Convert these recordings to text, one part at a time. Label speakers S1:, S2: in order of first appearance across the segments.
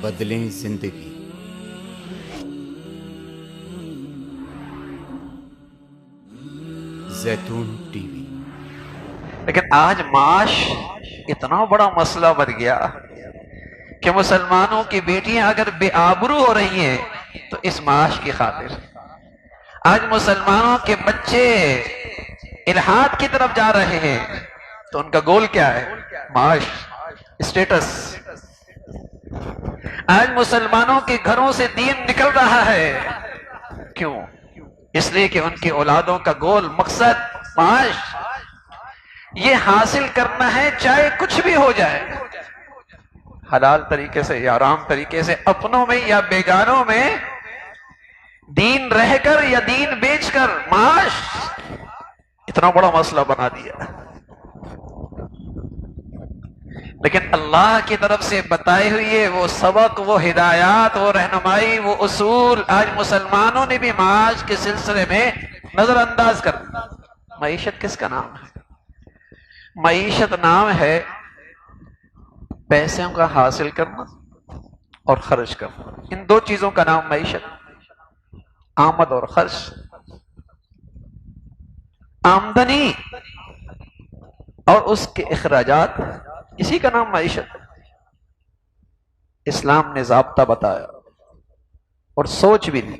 S1: بدلیں زندگی۔ زیتون ٹی وی۔
S2: لیکن آج معاش اتنا بڑا مسئلہ بن گیا کہ مسلمانوں کی بیٹیاں اگر بے آبرو ہو رہی ہیں تو اس معاش کی خاطر آج مسلمانوں کے بچے الحاد کی طرف جا رہے ہیں تو ان کا گول کیا ہے؟ معاش، اسٹیٹس۔ آج مسلمانوں کے گھروں سے دین نکل رہا ہے، کیوں؟ اس لیے کہ ان کی اولادوں کا گول، مقصد معاش یہ حاصل کرنا ہے، چاہے کچھ بھی ہو جائے، حلال طریقے سے یا حرام طریقے سے، اپنوں میں یا بیگانوں میں، دین رہ کر یا دین بیچ کر، معاش اتنا بڑا مسئلہ بنا دیا۔ لیکن اللہ کی طرف سے بتائے ہوئے وہ سبق، وہ ہدایات، وہ رہنمائی، وہ اصول آج مسلمانوں نے بھی معاش کے سلسلے میں نظر انداز کر دیا۔ معیشت کس کا نام ہے؟ معیشت نام ہے پیسوں کا حاصل کرنا اور خرچ کرنا، ان دو چیزوں کا نام معیشت۔ آمد اور خرچ، آمدنی اور اس کے اخراجات، اسی کا نام معیشت۔ اسلام نے ضابطہ بتایا اور سوچ بھی دی،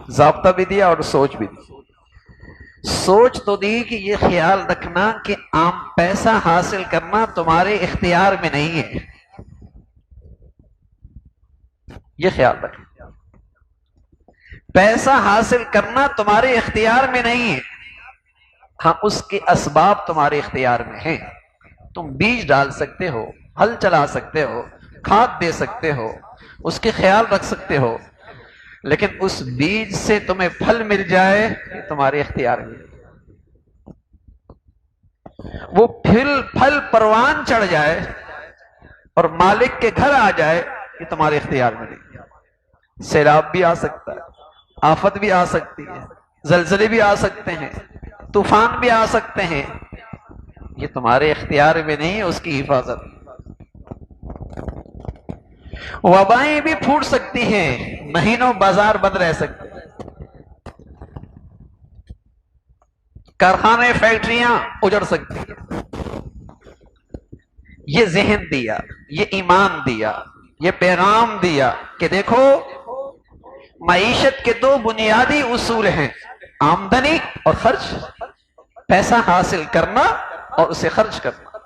S2: ضابطہ بھی دیا اور سوچ بھی دی۔ سوچ تو دی کہ یہ خیال رکھنا کہ عام پیسہ حاصل کرنا تمہارے اختیار میں نہیں ہے، یہ خیال رکھنا، پیسہ حاصل کرنا تمہارے اختیار میں نہیں ہے، ہاں اس کے اسباب تمہارے اختیار میں ہیں۔ تم بیج ڈال سکتے ہو، ہل چلا سکتے ہو، کھاد دے سکتے ہو، اس کے خیال رکھ سکتے ہو، لیکن اس بیج سے تمہیں پھل مل جائے یہ تمہارے اختیار میں، وہ پھل پروان چڑھ جائے اور مالک کے گھر آ جائے یہ تمہارے اختیار میں نہیں۔ سیلاب بھی آ سکتا ہے، آفت بھی آ سکتی ہے، زلزلے بھی آ سکتے ہیں، طوفان بھی آ سکتے ہیں، یہ تمہارے اختیار میں نہیں، اس کی حفاظت۔ وبائیں بھی پھوٹ سکتی ہیں، مہینوں بازار بند رہ سکتے ہیں، کارخانے فیکٹریاں اجڑ سکتی ہیں۔ یہ ذہن دیا، یہ ایمان دیا، یہ پیغام دیا کہ دیکھو معیشت کے دو بنیادی اصول ہیں، آمدنی اور خرچ، پیسہ حاصل کرنا اور اسے خرچ کرنا،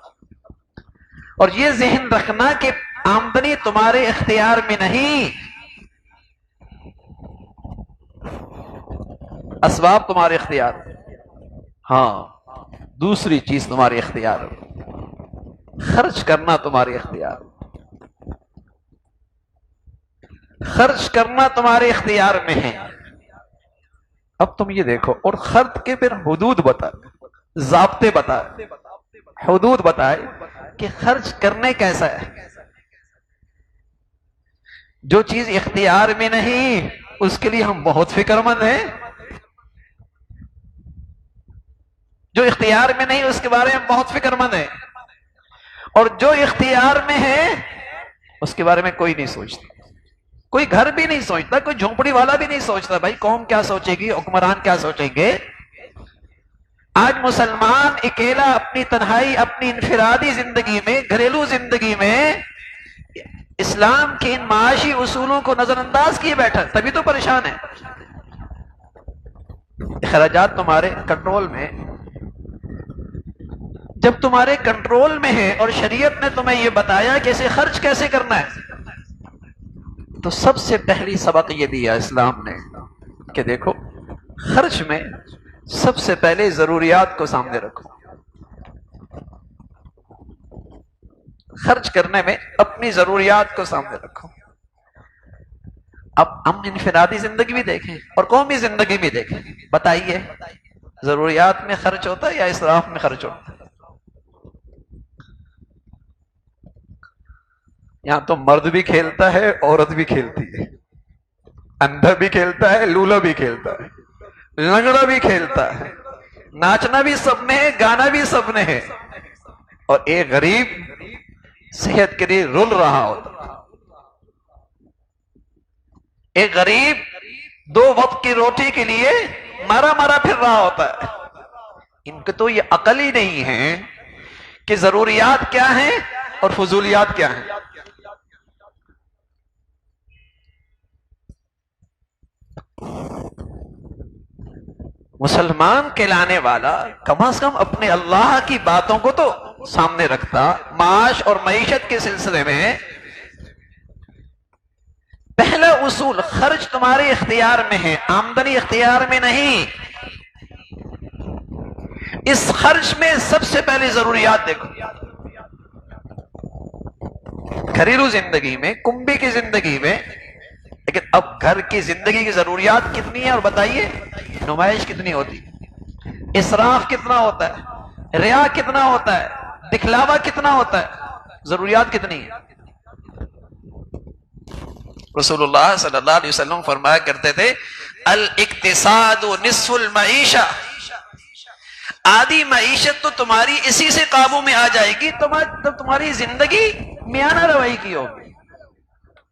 S2: اور یہ ذہن رکھنا کہ آمدنی تمہارے اختیار میں نہیں، اسباب تمہارے اختیار میں، ہاں دوسری چیز تمہارے اختیار میں، خرچ کرنا تمہارے اختیار میں، خرچ کرنا تمہارے اختیار میں ہے۔ اب تم یہ دیکھو، اور خرچ کے پھر حدود بتائے، ضابطے بتائے، حدود بتائے کہ خرچ کرنے کیسا ہے۔ جو چیز اختیار میں نہیں اس کے لیے ہم بہت فکر مند ہیں، جو اختیار میں نہیں اس کے بارے میں بہت فکر مند ہیں، اور جو اختیار میں ہے اس کے بارے میں کوئی نہیں سوچتا، کوئی گھر بھی نہیں سوچتا، کوئی جھونپڑی والا بھی نہیں سوچتا بھائی قوم کیا سوچے گی، حکمران کیا سوچیں گے۔ آج مسلمان اکیلا اپنی تنہائی، اپنی انفرادی زندگی میں، گھریلو زندگی میں اسلام کے ان معاشی اصولوں کو نظر انداز کیے بیٹھا، تبھی تو پریشان ہے۔ اخراجات تمہارے کنٹرول میں، جب تمہارے کنٹرول میں ہے اور شریعت نے تمہیں یہ بتایا کہ اسے خرچ کیسے کرنا ہے، تو سب سے پہلی سبق یہ دیا اسلام نے کہ دیکھو خرچ میں سب سے پہلے ضروریات کو سامنے رکھو، خرچ کرنے میں اپنی ضروریات کو سامنے رکھو۔ اب ہم انفرادی زندگی بھی دیکھیں اور قومی زندگی بھی دیکھیں، بتائیے ضروریات میں خرچ ہوتا ہے یا اسراف میں خرچ ہوتا ہے؟ یہاں تو مرد بھی کھیلتا ہے، عورت بھی کھیلتی ہے، اندھا بھی کھیلتا ہے، لولا بھی کھیلتا ہے، لنگڑا بھی کھیلتا ہے، ناچنا بھی سب نے ہے، گانا بھی سب نے ہے، اور ایک غریب صحت کے لیے رول رہا ہوتا۔ ایک غریب 2 وقت کی روٹی کے لیے مرا مرا پھر رہا ہوتا ہے. ان کو تو یہ عقل ہی نہیں ہے کہ ضروریات کیا ہیں اور فضولیات کیا ہیں. مسلمان کہلانے والا کم از کم اپنے اللہ کی باتوں کو تو سامنے رکھتا. معاش اور معیشت کے سلسلے میں پہلا اصول، خرچ تمہارے اختیار میں ہے، آمدنی اختیار میں نہیں. اس خرچ میں سب سے پہلے ضروریات دیکھو. گھریلو زندگی میں، کنبے کی زندگی میں، لیکن اب گھر کی زندگی کی ضروریات کتنی ہیں اور بتائیے، نمائش کتنی ہوتی، اسراف کتنا ہوتا ہے، ریا کتنا ہوتا ہے، دکھلاوا کتنا ہوتا ہے، ضروریات کتنی ہیں. رسول اللہ صلی اللہ علیہ وسلم فرمایا کرتے تھے الاقتصاد نصف المعیشہ، آدھی معیشت تو تمہاری اسی سے قابو میں آ جائے گی تب تمہاری زندگی میانہ روی کی ہوگی.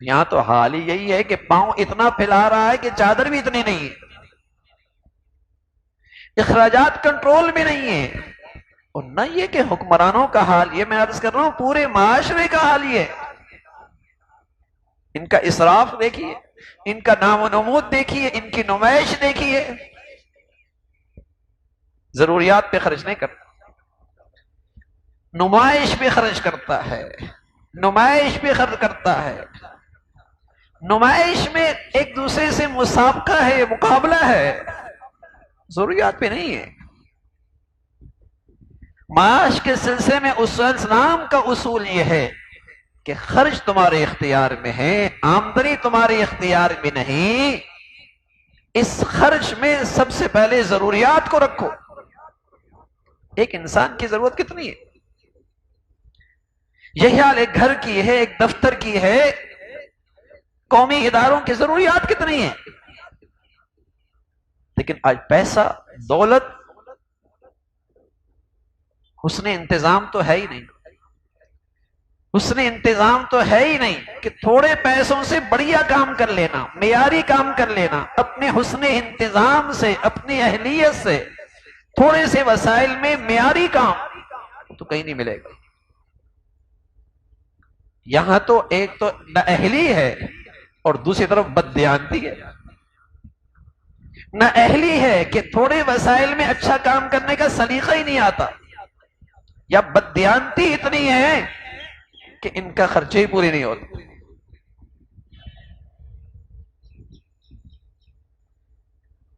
S2: یہاں تو حال ہی یہی ہے کہ پاؤں اتنا پھیلا رہا ہے کہ چادر بھی اتنی نہیں ہے، اخراجات کنٹرول میں نہیں ہے. اور نہ یہ کہ حکمرانوں کا حال، یہ میں عرض کر رہا ہوں پورے معاشرے کا حال یہ ہے. ان کا اسراف دیکھیے، ان کا نام و نمود دیکھیے، ان کی نمائش دیکھیے. ضروریات پہ خرچ نہیں کرتا، نمائش پہ خرچ کرتا ہے، نمائش پہ خرچ کرتا ہے. نمائش میں ایک دوسرے سے مسابقہ ہے، مقابلہ ہے، ضروریات پہ نہیں ہے. معاش کے سلسلے میں اسلام کا اصول یہ ہے کہ خرچ تمہارے اختیار میں ہے، آمدنی تمہارے اختیار میں نہیں. اس خرچ میں سب سے پہلے ضروریات کو رکھو. ایک انسان کی ضرورت کتنی ہے، یہی حال ایک گھر کی ہے، ایک دفتر کی ہے، قومی اداروں کی ضروریات کتنی ہیں. لیکن آج پیسہ، دولت، حسن انتظام تو ہے ہی نہیں. حسن انتظام تو ہے ہی نہیں کہ تھوڑے پیسوں سے بڑھیا کام کر لینا، معیاری کام کر لینا. اپنے حسن انتظام سے، اپنی اہلیت سے، تھوڑے سے وسائل میں معیاری کام تو کہیں نہیں ملے گا. یہاں تو ایک تو نااہلی ہے اور دوسری طرف بددیانتی ہے. نااہلی ہے کہ تھوڑے وسائل میں اچھا کام کرنے کا سلیقہ ہی نہیں آتا، یا بددیانتی اتنی ہے کہ ان کا خرچے ہی پورے نہیں ہوتے.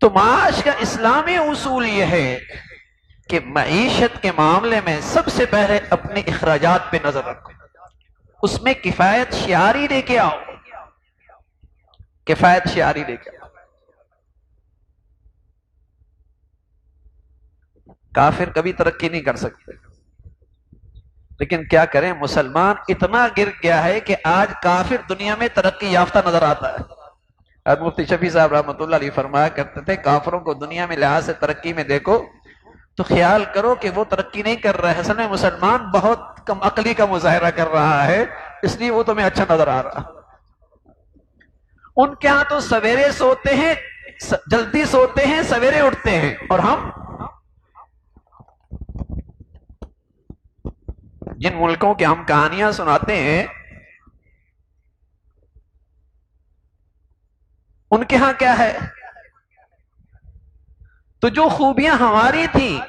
S2: تو معاش کا اسلامی اصول یہ ہے کہ معیشت کے معاملے میں سب سے پہلے اپنے اخراجات پہ نظر رکھو، اس میں کفایت شعاری لے کے آؤ، کفایت شعاری لے کے آؤ. کافر کبھی ترقی نہیں کر سکتے، لیکن کیا کریں، مسلمان اتنا گر گیا ہے کہ آج کافر دنیا میں ترقی یافتہ نظر آتا ہے. مفتی شفیع صاحب رحمۃ اللہ علیہ فرمایا کرتے تھے کافروں کو دنیا میں لحاظ سے ترقی میں دیکھو تو خیال کرو کہ وہ ترقی نہیں کر رہا ہے، اصل میں مسلمان بہت کم عقلی کا مظاہرہ کر رہا ہے، اس لیے وہ تمہیں اچھا نظر آ رہا. ان کے ہاں تو سویرے سوتے ہیں، جلدی سوتے ہیں، سویرے اٹھتے ہیں، اور ہم جن ملکوں کی ہم کہانیاں سناتے ہیں ان کے ہاں کیا ہے؟ تو جو خوبیاں ہماری تھیں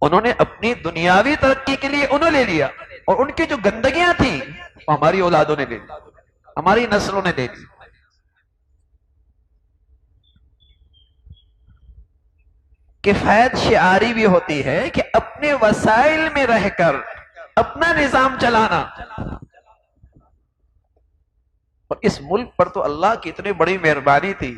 S2: انہوں نے اپنی دنیاوی ترقی کے لیے انہوں لے لیا، اور ان کی جو گندگیاں تھیں وہ ہماری اولادوں نے لے لی، ہماری نسلوں نے لے لی. کفایت شعاری بھی ہوتی ہے کہ اپنے وسائل میں رہ کر اپنا نظام چلانا. اور اس ملک پر تو اللہ کی اتنی بڑی مہربانی تھی،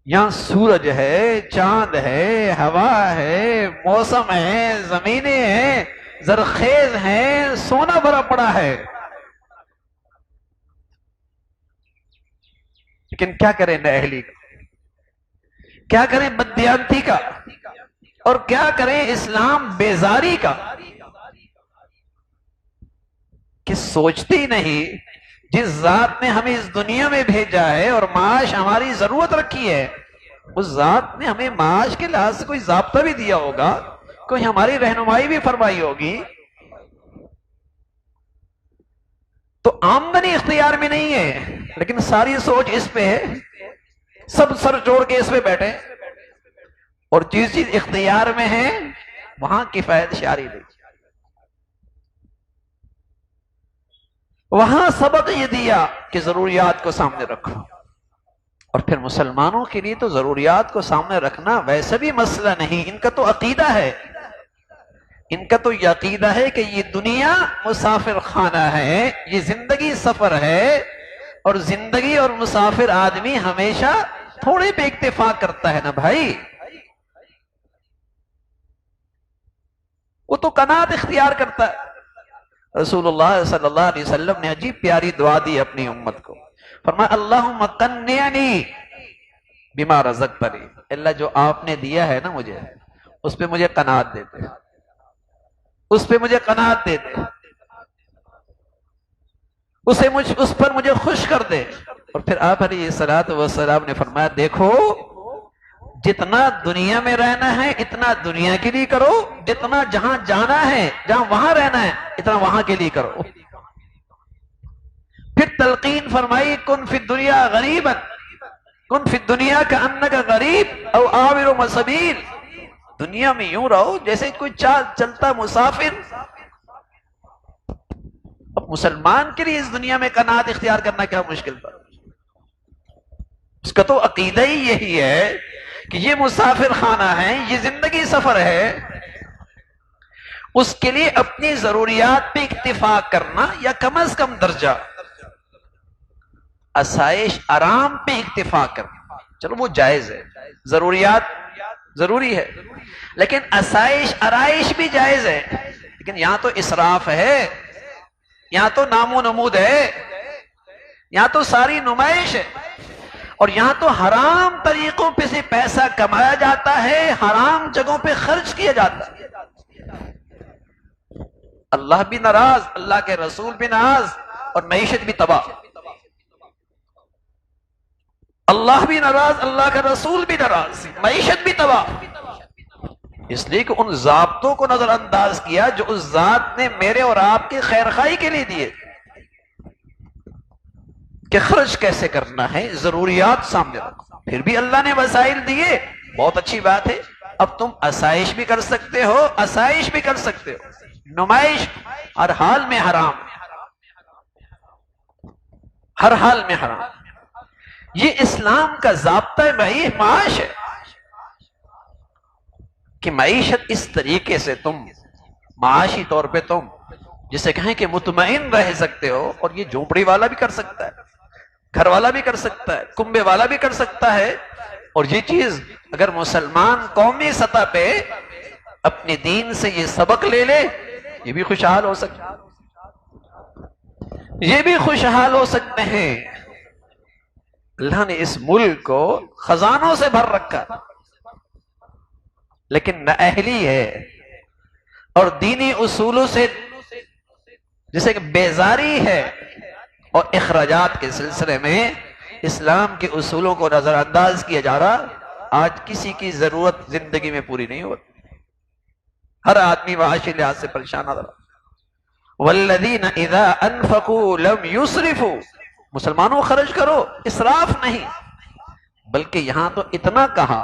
S2: یہاں سورج ہے، چاند ہے، ہوا ہے، موسم ہے، زمینیں ہیں، زرخیز ہیں، سونا بھرا پڑا ہے. لیکن کیا کریں نااہلی کا، کیا کریں بددیانتی کا، اور کیا کریں اسلام بیزاری کا، کہ سوچتے ہی نہیں جس ذات نے ہمیں اس دنیا میں بھیجا ہے اور معاش ہماری ضرورت رکھی ہے، اس ذات نے ہمیں معاش کے لحاظ سے کوئی ضابطہ بھی دیا ہوگا، کوئی ہماری رہنمائی بھی فرمائی ہوگی. تو آمدنی اختیار میں نہیں ہے، لیکن ساری سوچ اس پہ ہے، سب سر جوڑ کے اس پہ بیٹھے، اور جس چیز اختیار میں ہے وہاں کفایت شاری نہیں. وہاں سبق یہ دیا کہ ضروریات کو سامنے رکھو. اور پھر مسلمانوں کے لیے تو ضروریات کو سامنے رکھنا ویسے بھی مسئلہ نہیں، ان کا تو عقیدہ ہے، ان کا تو یہ عقیدہ ہے کہ یہ دنیا مسافر خانہ ہے، یہ زندگی سفر ہے، اور زندگی اور مسافر آدمی ہمیشہ تھوڑے پہ اکتفا کرتا ہے نا بھائی. وہ تو قناعت اختیار کرتا ہے. رسول اللہ صلی اللہ علیہ وسلم نے عجیب پیاری دعا دی اپنی امت کو، فرمایا اللہم قنعنی بما رزقتنی، اللہ جو آپ نے دیا ہے نا مجھے، اس پہ مجھے قناعت دے دے، اس پہ مجھے قناعت دے دے، اس پر مجھے خوش کر دے. اور پھر آپ علیہ الصلوۃ والسلام نے فرمایا دیکھو جتنا دنیا میں رہنا ہے اتنا دنیا کے لیے کرو، جتنا جہاں جانا ہے جہاں وہاں رہنا ہے اتنا وہاں کے لیے کرو. پھر تلقین فرمائی کن فی الدنیا غریبا، کن فی الدنیا کأنک غریب او عابر سبیل، دنیا میں یوں رہو جیسے کوئی چلتا مسافر. اب مسلمان کے لیے اس دنیا میں قناعت اختیار کرنا کیا مشکل تھا؟ اس کا تو عقیدہ ہی یہی ہے کہ یہ مسافر خانہ ہے، یہ زندگی سفر ہے، اس کے لیے اپنی ضروریات پہ اکتفا کرنا یا کم از کم درجہ آسائش آرام پہ اکتفا کرنا، چلو وہ جائز ہے، ضروریات ضروری ہے، لیکن آسائش آرائش بھی جائز ہے. لیکن یہاں تو اسراف ہے، یہاں تو نام و نمود ہے، یہاں تو ساری نمائش ہے، اور یہاں تو حرام طریقوں پہ سے پیسہ کمایا جاتا ہے، حرام جگہوں پہ خرچ کیا جاتا ہے. اللہ بھی ناراض، اللہ کے رسول بھی ناراض، اور معیشت بھی تباہ. اللہ بھی ناراض، اللہ کا رسول بھی ناراض، معیشت بھی تباہ. اس لیے کہ ان ضابطوں کو نظر انداز کیا جو اس ذات نے میرے اور آپ کی خیر خواہی کے لیے دیے، کہ خرچ کیسے کرنا ہے، ضروریات سامنے رکھو. پھر بھی اللہ نے وسائل دیے، بہت اچھی بات ہے. اب تم آسائش بھی کر سکتے ہو، آسائش بھی کر سکتے ہو، نمائش ہر حال میں حرام، ہر حال میں حرام. یہ اسلام کا ضابطہ معاش ہے کہ معیشت اس طریقے سے تم معاشی طور پہ تم جسے کہیں کہ مطمئن رہ سکتے ہو. اور یہ جھونپڑی والا بھی کر سکتا ہے، گھر والا بھی کر سکتا ہے، کنبے والا بھی کر سکتا ہے. اور یہ چیز اگر مسلمان قومی سطح پہ اپنے دین سے یہ سبق لے لے، یہ بھی خوشحال ہو سکتا، یہ بھی خوشحال ہو سکتے ہیں. اللہ نے اس ملک کو خزانوں سے بھر رکھا، لیکن نااہلی ہے اور دینی اصولوں سے جیسے کہ بیزاری ہے، اور اخراجات کے سلسلے میں اسلام کے اصولوں کو نظر انداز کیا جا رہا. آج کسی کی ضرورت زندگی میں پوری نہیں ہوتی، ہر آدمی معاشی لحاظ سے پریشان نظر. والذین اذا انفقوا لم یسرفوا، مسلمانوں خرچ کرو، اسراف نہیں. بلکہ یہاں تو اتنا کہا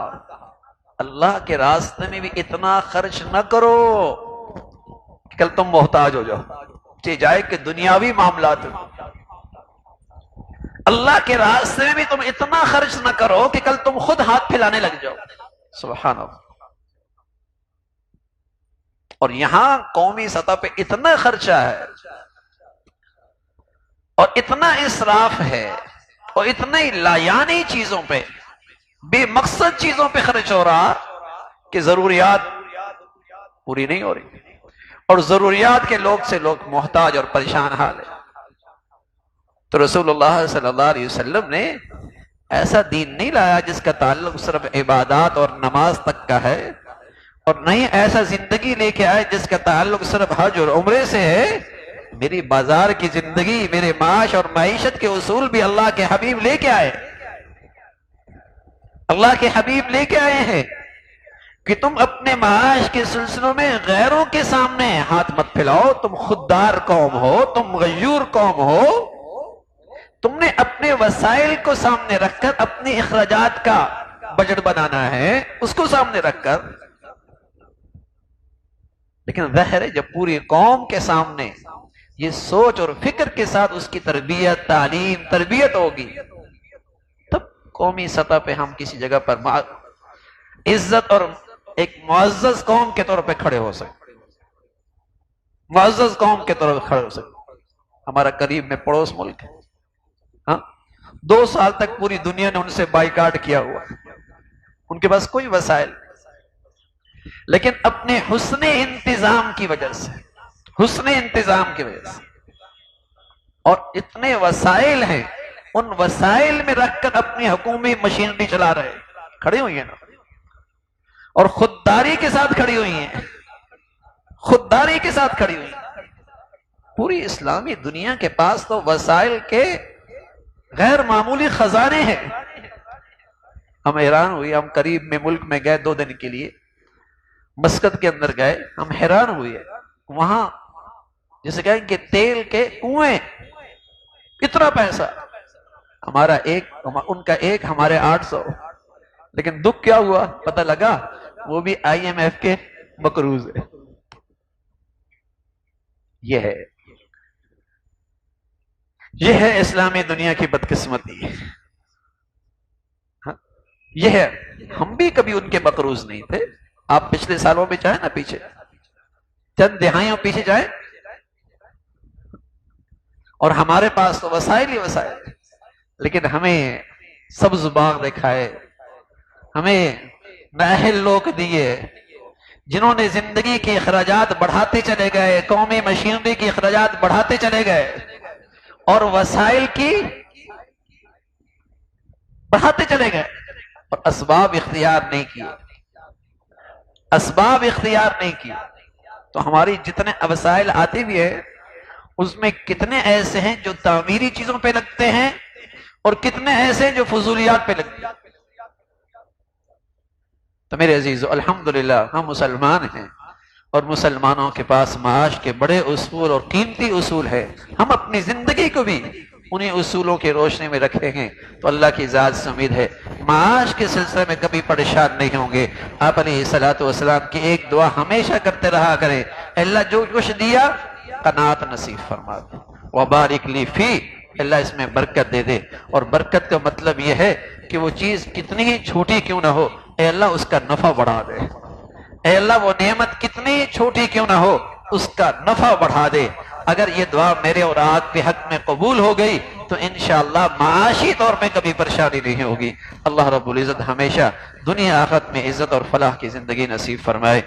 S2: اللہ کے راستے میں بھی اتنا خرچ نہ کرو کہ کل تم محتاج ہو جاؤ، چاہے جائے کہ دنیاوی معاملات میں. اللہ کے راستے میں بھی تم اتنا خرچ نہ کرو کہ کل تم خود ہاتھ پھیلانے لگ جاؤ. سبحان اللہ. اور یہاں قومی سطح پہ اتنا خرچہ ہے اور اتنا اسراف ہے اور اتنے لایانی چیزوں پہ، بے مقصد چیزوں پہ خرچ ہو رہا کہ ضروریات پوری نہیں ہو رہی، اور ضروریات کے لوگ سے لوگ محتاج اور پریشان حال ہے. تو رسول اللہ صلی اللہ علیہ وسلم نے ایسا دین نہیں لایا جس کا تعلق صرف عبادات اور نماز تک کا ہے، اور نہیں ایسا زندگی لے کے آئے جس کا تعلق صرف حج اور عمرے سے ہے. میری بازار کی زندگی، میرے معاش اور معیشت کے اصول بھی اللہ کے حبیب لے کے آئے، اللہ کے حبیب لے کے آئے ہیں کہ تم اپنے معاش کے سلسلوں میں غیروں کے سامنے ہاتھ مت پھیلاؤ، تم خوددار قوم ہو، تم غیور قوم ہو، تم نے اپنے وسائل کو سامنے رکھ کر اپنی اخراجات کا بجٹ بنانا ہے، اس کو سامنے رکھ کر، لیکن ظاہر ہے جب پوری قوم کے سامنے یہ سوچ اور فکر کے ساتھ اس کی تربیت، تعلیم، تربیت ہوگی، تب قومی سطح پہ ہم کسی جگہ پر عزت اور ایک معزز قوم کے طور پہ کھڑے ہو سکتے، معزز قوم کے طور پہ کھڑے ہو سکتے۔ ہمارا قریب میں پڑوس ملک ہے، ہاں 2 سال تک پوری دنیا نے ان سے بائیکاٹ کیا ہوا، ان کے پاس کوئی وسائل نہیں، لیکن اپنے حسن انتظام کی وجہ سے، حسن انتظام کی وجہ سے، اور اتنے وسائل ہیں، ان وسائل میں رکھ کر اپنی حکومی مشینری چلا رہے، کھڑی ہوئی ہیں نا، اور خودداری کے ساتھ کھڑی ہوئی ہیں، خودداری کے ساتھ کھڑی ہوئی ہیں۔ پوری اسلامی دنیا کے پاس تو وسائل کے غیر معمولی خزانے ہیں۔ ہم حیران ہوئے، ہم قریب میں ملک میں گئے 2 دن کے لیے، مسقط کے اندر گئے، ہم حیران ہوئے، وہاں جسے کہیں کہ تیل کے کنویں، اتنا پیسہ، ہمارا ایک، ان کا ایک، ہمارے 800، لیکن دکھ کیا ہوا پتہ لگا وہ بھی IMF کے مقروض ہے۔ یہ ہے اسلامی دنیا کی بدقسمتی، یہ ہے، ہم بھی کبھی ان کے مقروض نہیں تھے۔ آپ پچھلے سالوں میں جائیں نا، پیچھے چند دہائیوں پیچھے جائیں، اور ہمارے پاس تو وسائل ہی وسائل، لیکن ہمیں سبز باغ دکھائے، ہمیں نااہل لوگ دیے، جنہوں نے زندگی کے اخراجات بڑھاتے چلے گئے، قومی مشینری کی اخراجات بڑھاتے چلے گئے، اور وسائل کی بڑھاتے چلے گئے، اور اسباب اختیار نہیں کیے، اسباب اختیار نہیں کیے۔ تو ہماری جتنے وسائل آتے بھی ہیں، اس میں کتنے ایسے ہیں جو تعمیری چیزوں پہ لگتے ہیں، اور کتنے ایسے ہیں جو فضولیات پہ لگتے ہیں۔ تو میرے عزیزو، الحمدللہ ہم مسلمان ہیں، اور مسلمانوں کے پاس معاش کے بڑے اصول اور قیمتی اصول ہے، ہم اپنی زندگی کو بھی انہی اصولوں کی روشنی میں رکھیں گے تو اللہ کی ذات سے امید ہے معاش کے سلسلے میں کبھی پریشان نہیں ہوں گے۔ آپ علیہ الصلوۃ والسلام کی ایک دعا ہمیشہ کرتے رہا کریں، اللہ جو کچھ دیا قناعت نصیب فرما دے، وبارک لی فی، اللہ اس میں برکت دے دے۔ اور برکت کا مطلب یہ ہے کہ وہ چیز کتنی ہی چھوٹی کیوں نہ ہو، اے اللہ اس کا نفع بڑھا دے، اے اللہ وہ نعمت کتنی چھوٹی کیوں نہ ہو اس کا نفع بڑھا دے۔ اگر یہ دعا میرے اور آپ کے حق میں قبول ہو گئی تو انشاءاللہ معاشی طور پہ کبھی پریشانی نہیں ہوگی۔ اللہ رب العزت ہمیشہ دنیا آخرت میں عزت اور فلاح کی زندگی نصیب فرمائے۔